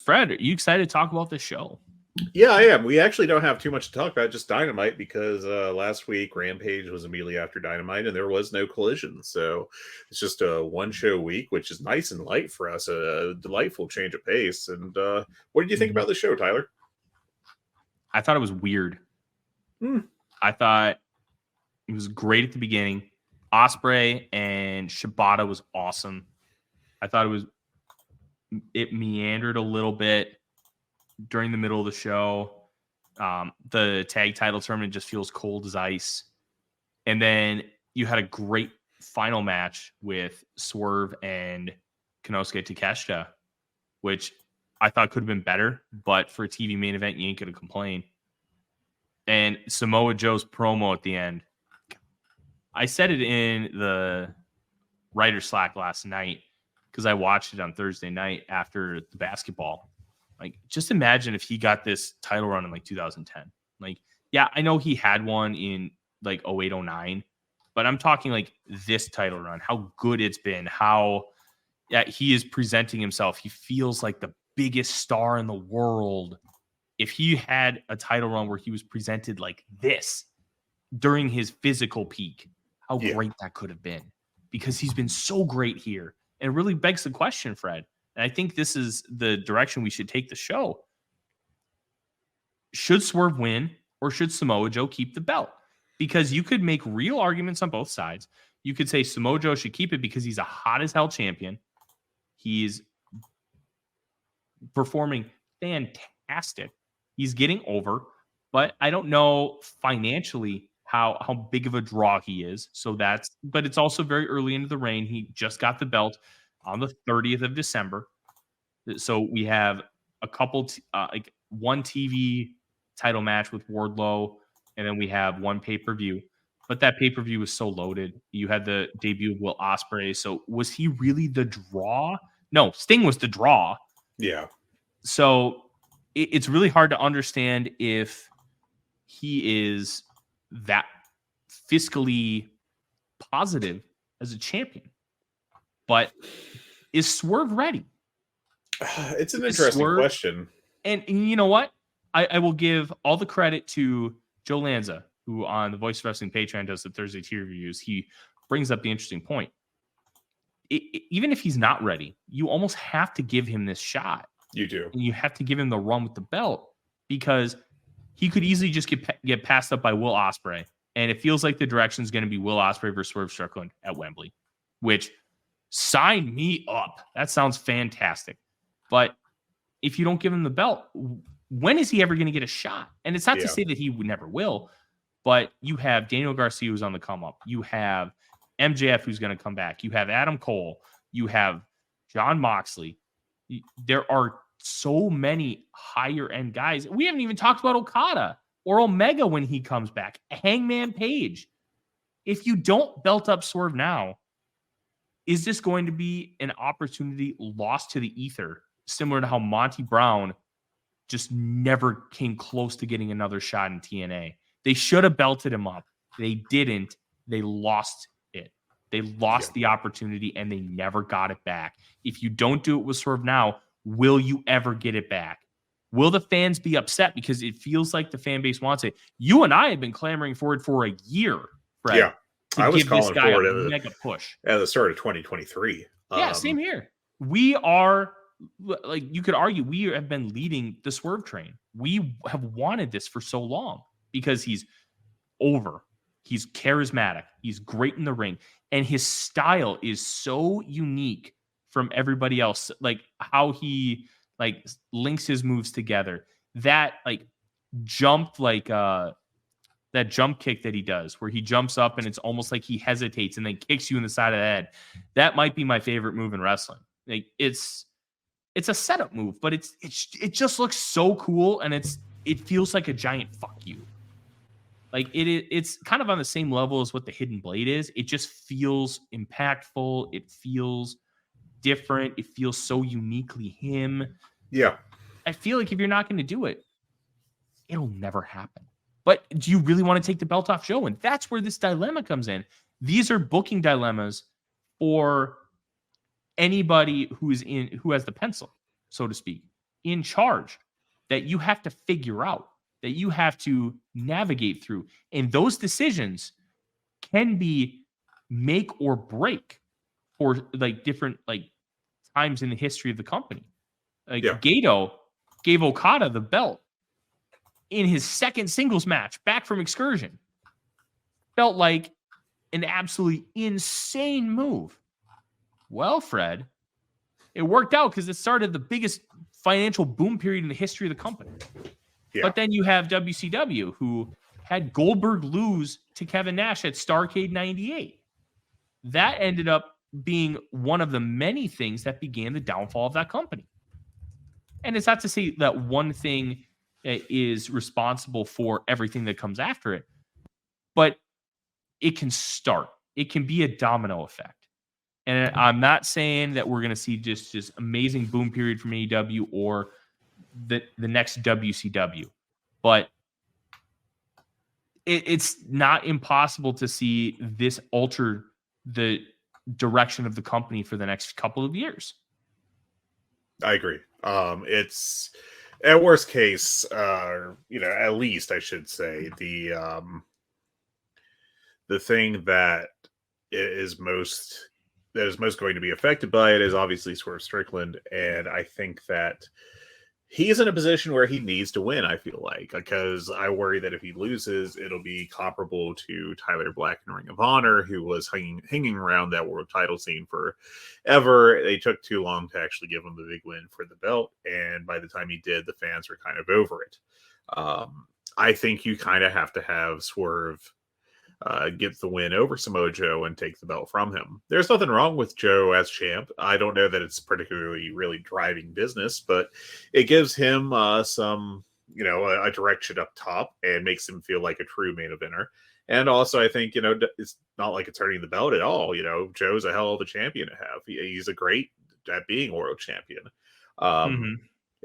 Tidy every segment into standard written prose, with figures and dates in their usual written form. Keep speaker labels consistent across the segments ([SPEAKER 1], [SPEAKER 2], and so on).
[SPEAKER 1] Fred, are you excited to talk about this show?
[SPEAKER 2] Yeah, I am. We actually don't have too much to talk about, just Dynamite, because last week Rampage was immediately after Dynamite and there was no collision. So it's just a one-show week, which is nice and light for us, a delightful change of pace. And what did you think about the show, Tyler?
[SPEAKER 1] I thought it was weird. I thought it was great at the beginning. Ospreay and Shibata was awesome. I thought it meandered a little bit during the middle of the show. The tag title tournament just feels cold as ice. And then you had a great final match with Swerve and Konosuke Takeshita, which I thought could have been better, but for a TV main event, you ain't going to complain. And Samoa Joe's promo at the end. I said it in the writer's Slack last night because I watched it on Thursday night after the basketball. Like, just imagine if he got this title run in like 2010. Like, yeah, I know he had one in like 08, 09, but I'm talking like this title run, how good it's been, how he is presenting himself. He feels like the biggest star in the world. If he had a title run where he was presented like this during his physical peak, how great that could have been, because he's been so great here. And it really begs the question, Fred. And I think this is the direction we should take the show. Should Swerve win, or should Samoa Joe keep the belt? Because you could make real arguments on both sides. You could say Samoa Joe should keep it because he's a hot as hell champion. He's performing fantastic. He's getting over, but I don't know financially how big of a draw he is. But it's also very early into the reign. He just got the belt on the 30th of December. So we have a couple, like one TV title match with Wardlow, and then we have one pay-per-view. But that pay-per-view was so loaded. You had the debut of Will Ospreay. So was he really the draw? No, Sting was the draw.
[SPEAKER 2] Yeah.
[SPEAKER 1] So it's really hard to understand if he is that fiscally positive as a champion. But is Swerve ready?
[SPEAKER 2] It's an interesting question.
[SPEAKER 1] And you know what? I will give all the credit to Joe Lanza, who on the Voice of Wrestling Patreon does the Thursday tier reviews. He brings up the interesting point. Even if he's not ready, you almost have to give him this shot.
[SPEAKER 2] You do.
[SPEAKER 1] And you have to give him the run with the belt, because he could easily just get passed up by Will Ospreay. And it feels like the direction is going to be Will Ospreay versus Swerve Strickland at Wembley, which, sign me up. That sounds fantastic. But if you don't give him the belt, when is he ever going to get a shot? And it's not to say that he never will, but you have Daniel Garcia who's on the come up. You have MJF who's going to come back. You have Adam Cole. You have Jon Moxley. There are so many higher end guys. We haven't even talked about Okada or Omega when he comes back. Hangman Page. If you don't belt up Swerve now, is this going to be an opportunity lost to the ether, similar to how Monty Brown just never came close to getting another shot in TNA? They should have belted him up. They didn't. They lost it. They lost the opportunity, and they never got it back. If you don't do it with Swerve now, will you ever get it back? Will the fans be upset? Because it feels like the fan base wants it. You and I have been clamoring for it for a year, Fred.
[SPEAKER 2] Yeah. I was calling
[SPEAKER 1] this guy
[SPEAKER 2] for
[SPEAKER 1] a
[SPEAKER 2] it
[SPEAKER 1] mega push
[SPEAKER 2] at the start of 2023.
[SPEAKER 1] Yeah, same here. We are, like, you could argue we have been leading the Swerve train. We have wanted this for so long because he's over. He's charismatic. He's great in the ring. And his style is so unique from everybody else. Like, how he, like, links his moves together. That, like, jump, like, that jump kick that he does, where he jumps up and it's almost like he hesitates and then kicks you in the side of the head. That might be my favorite move in wrestling. Like, it's a setup move, but it just looks so cool, and it feels like a giant fuck you. Like, it's kind of on the same level as what the Hidden Blade is. It just feels impactful. It feels different. It feels so uniquely him.
[SPEAKER 2] Yeah.
[SPEAKER 1] I feel like if you're not going to do it, it'll never happen. But do you really want to take the belt off Joe? And that's where this dilemma comes in. These are booking dilemmas for anybody who has the pencil, so to speak. in charge that you have to figure out, that you have to navigate through. And those decisions can be make or break for like different like times in the history of the company. Like Gato gave Okada the belt in his second singles match back from Excursion. Felt like an absolutely insane move. Well, Fred, it worked out because it started the biggest financial boom period in the history of the company. Yeah. But then you have WCW, who had Goldberg lose to Kevin Nash at Starrcade 98. That ended up being one of the many things that began the downfall of that company. And it's not to say that one thing is responsible for everything that comes after it, but it can start. It can be a domino effect. And I'm not saying that we're going to see just amazing boom period from AEW or the next WCW, but it's not impossible to see this alter the direction of the company for the next couple of years.
[SPEAKER 2] I agree. It's at worst case, at least I should say the thing that is most going to be affected by it is obviously Swerve Strickland, and I think that he's in a position where he needs to win, I feel like, because I worry that if he loses, it'll be comparable to Tyler Black in Ring of Honor, who was hanging around that world title scene forever. They took too long to actually give him the big win for the belt, and by the time he did, the fans were kind of over it. I think you kind of have to have Swerve get the win over Samoa Joe and take the belt from him. There's nothing wrong with Joe as champ. I don't know that it's particularly really driving business, but it gives him some, a direction up top and makes him feel like a true main eventer. And also, I think, it's not like it's hurting the belt at all. Joe's a hell of a champion to have. He's a great at being world champion.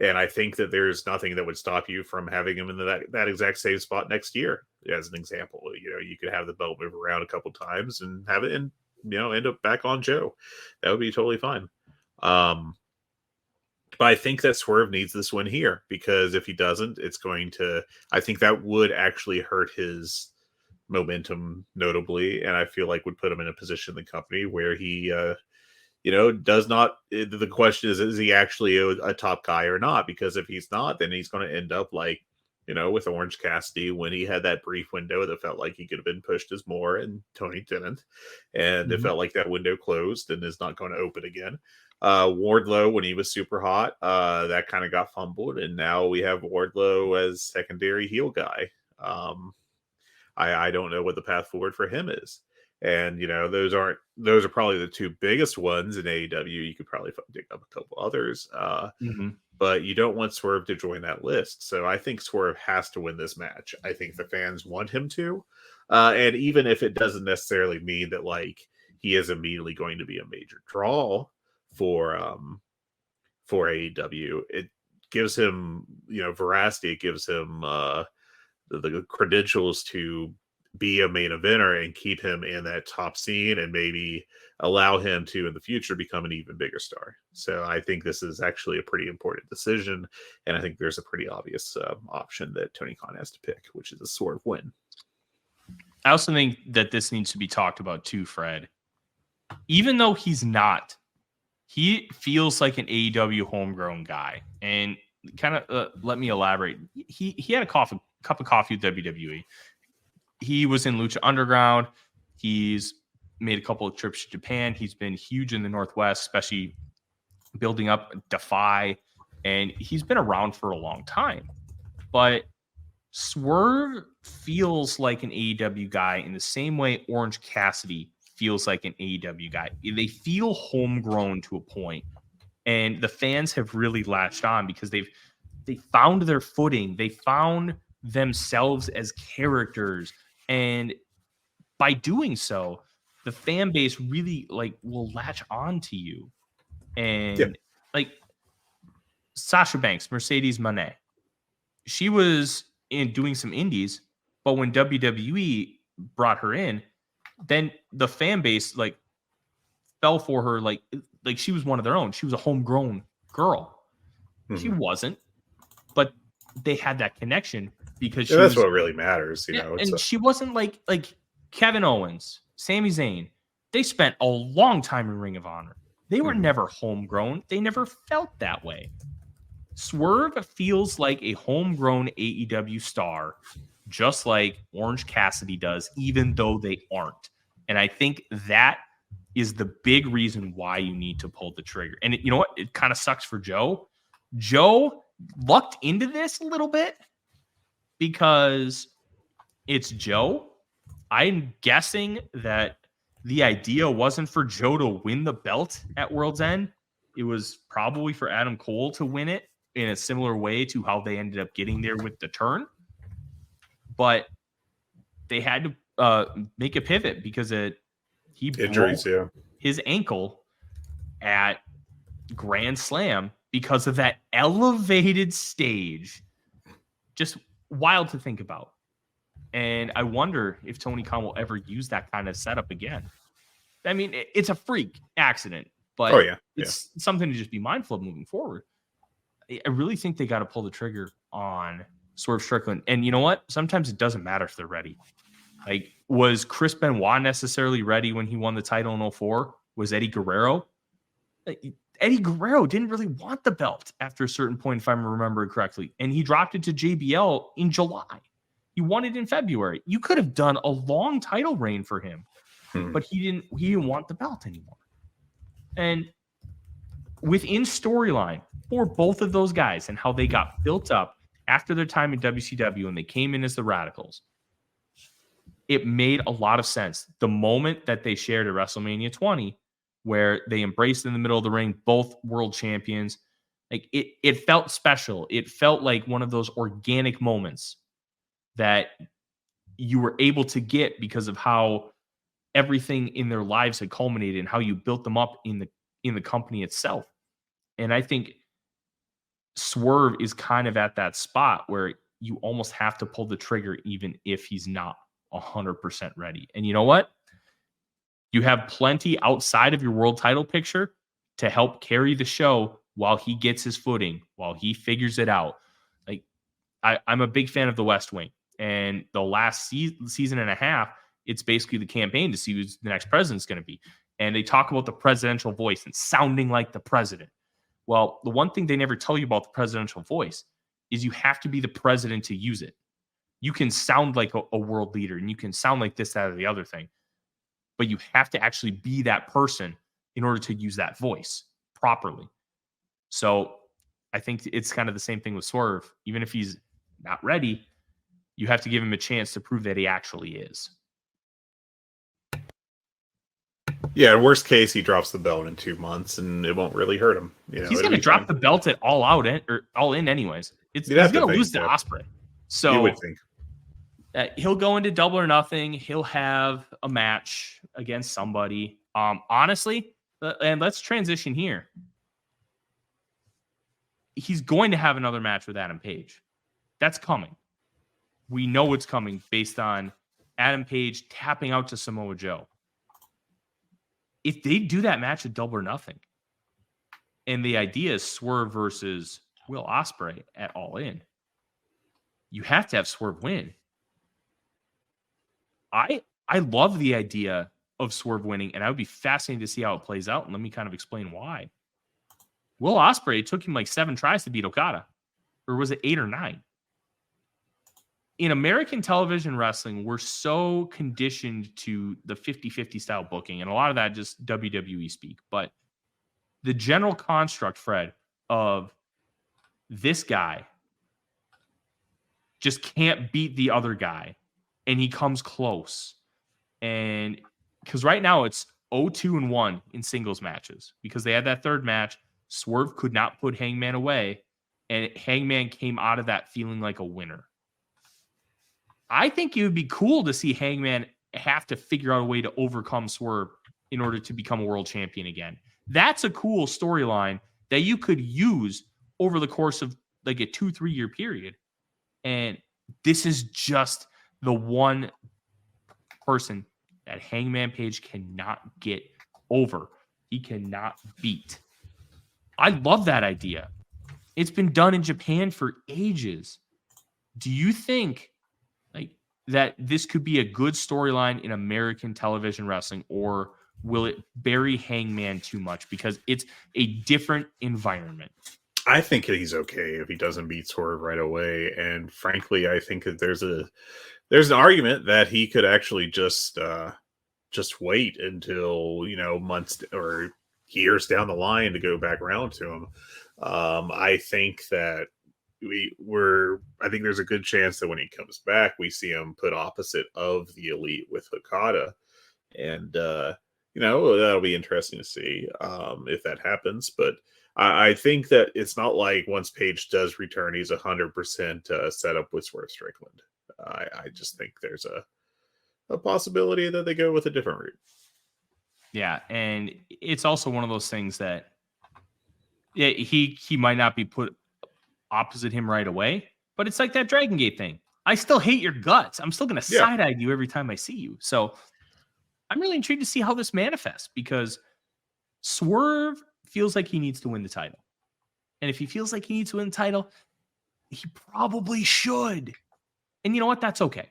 [SPEAKER 2] And I think that there's nothing that would stop you from having him in that exact same spot next year. As an example, you could have the belt move around a couple times and have it end up back on Joe. That would be totally fine. But I think that Swerve needs this win here, because if he doesn't, I think that would actually hurt his momentum notably. And I feel like would put him in a position in the company where he, does not. The question is he actually a top guy or not? Because if he's not, then he's going to end up like, with Orange Cassidy when he had that brief window that felt like he could have been pushed as more and Tony didn't. And it felt like that window closed and is not going to open again. Wardlow, when he was super hot, that kind of got fumbled. And now we have Wardlow as secondary heel guy. I don't know what the path forward for him is. And, those are probably the two biggest ones in AEW. You could probably dig up a couple others. But you don't want Swerve to join that list. So I think Swerve has to win this match. I think the fans want him to. And even if it doesn't necessarily mean that, like, he is immediately going to be a major draw for AEW, it gives him, veracity. It gives him the credentials to be a main eventer and keep him in that top scene and maybe allow him to in the future become an even bigger star. So I think this is actually a pretty important decision, and I think there's a pretty obvious option that Tony Khan has to pick, which is a Swerve win.
[SPEAKER 1] I also think that this needs to be talked about too, Fred. Even though he's not, he feels like an AEW homegrown guy, and kind of let me elaborate. He had a cup of coffee with WWE. He was in Lucha Underground. He's made a couple of trips to Japan. He's been huge in the Northwest, especially building up Defy. And he's been around for a long time. But Swerve feels like an AEW guy in the same way Orange Cassidy feels like an AEW guy. They feel homegrown to a point. And the fans have really latched on because they found their footing. They found themselves as characters. And by doing so, the fan base really will latch on to you. And like Sasha Banks, Mercedes Moné, she was doing some indies, but when WWE brought her in, then the fan base fell for her like she was one of their own. She was a homegrown girl. She wasn't, but they had that connection because
[SPEAKER 2] that's what really matters,
[SPEAKER 1] and she wasn't like Kevin Owens, Sami Zayn. They spent a long time in Ring of Honor. They were never homegrown. They never felt that way. Swerve feels like a homegrown AEW star, just like Orange Cassidy does, even though they aren't. And I think that is the big reason why you need to pull the trigger. And you know what? It kind of sucks for Joe. Joe lucked into this a little bit because it's Joe. I'm guessing that the idea wasn't for Joe to win the belt at World's End. It was probably for Adam Cole to win it in a similar way to how they ended up getting there with the turn. But they had to make a pivot because he
[SPEAKER 2] injuries,
[SPEAKER 1] broke his ankle at Grand Slam because of that elevated stage. Just wild to think about. And I wonder if Tony Khan will ever use that kind of setup again. I mean, it's a freak accident, but it's something to just be mindful of moving forward. I really think they got to pull the trigger on Swerve Strickland. And you know what? Sometimes it doesn't matter if they're ready. Like, was Chris Benoit necessarily ready when he won the title in 2004? Was Eddie Guerrero? Eddie Guerrero didn't really want the belt after a certain point, if I'm remembering correctly. And he dropped it to JBL in July. He won it in February. You could have done a long title reign for him, but he didn't want the belt anymore. And within storyline for both of those guys and how they got built up after their time in WCW and they came in as the Radicals, it made a lot of sense. The moment that they shared at WrestleMania 20, where they embraced in the middle of the ring, both world champions, like it felt special. It felt like one of those organic moments that you were able to get because of how everything in their lives had culminated and how you built them up in the company itself. And I think Swerve is kind of at that spot where you almost have to pull the trigger even if he's not 100% ready. And you know what? You have plenty outside of your world title picture to help carry the show while he gets his footing, while he figures it out. Like, I'm a big fan of the West Wing. And the last season and a half, it's basically the campaign to see who the next president's going to be. And they talk about the presidential voice and sounding like the president. Well, the one thing they never tell you about the presidential voice is you have to be the president to use it. You can sound like a world leader and you can sound like this, that, or the other thing, but you have to actually be that person in order to use that voice properly. So I think it's kind of the same thing with Swerve. Even if he's not ready, you have to give him a chance to prove that he actually is.
[SPEAKER 2] Yeah, worst case, he drops the belt in 2 months, and it won't really hurt him.
[SPEAKER 1] He's going to drop the belt at All In anyways. He's going to lose to Ospreay. So
[SPEAKER 2] you would think
[SPEAKER 1] he'll go into Double or Nothing. He'll have a match against somebody. Honestly, and let's transition here. He's going to have another match with Adam Page. That's coming. We know it's coming based on Adam Page tapping out to Samoa Joe. If they do that match at Double or Nothing, and the idea is Swerve versus Will Ospreay at All In, you have to have Swerve win. I love the idea of Swerve winning, and I would be fascinated to see how it plays out. And let me kind of explain why. Will Ospreay, it took him like 7 tries to beat Okada, or was it 8 or 9? In American television wrestling, we're so conditioned to the 50-50 style booking, and a lot of that just WWE speak. But the general construct, Fred, of this guy just can't beat the other guy, and he comes close. And because right now it's 0-2-1 in singles matches because they had that third match. Swerve could not put Hangman away, and Hangman came out of that feeling like a winner. I think it would be cool to see Hangman have to figure out a way to overcome Swerve in order to become a world champion again. That's a cool storyline that you could use over the course of like a 2-3 year period. And this is just the one person that Hangman Page cannot get over. He cannot beat. I love that idea. It's been done in Japan for ages. Do you think that this could be a good storyline in American television wrestling, or will it bury Hangman too much because it's a different environment?
[SPEAKER 2] I think he's okay if he doesn't beat Swerve right away. And frankly, I think that there's an argument that he could actually just wait until, months or years down the line to go back around to him. I think that I think there's a good chance that when he comes back, we see him put opposite of the Elite with Okada. And, that'll be interesting to see if that happens. But I think that it's not like once Page does return, he's 100% set up with Swerve Strickland. I just think there's a possibility that they go with a different route.
[SPEAKER 1] Yeah, and it's also one of those things that he might not be put opposite him right away, but it's like that Dragon Gate thing. I still hate your guts. I'm still going to side-eye you every time I see you. So I'm really intrigued to see how this manifests, because Swerve feels like he needs to win the title. And if he feels like he needs to win the title, he probably should. And you know what? That's okay.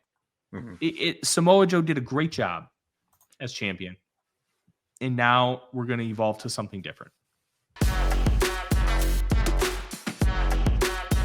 [SPEAKER 1] Mm-hmm. Samoa Joe did a great job as champion. And now we're going to evolve to something different.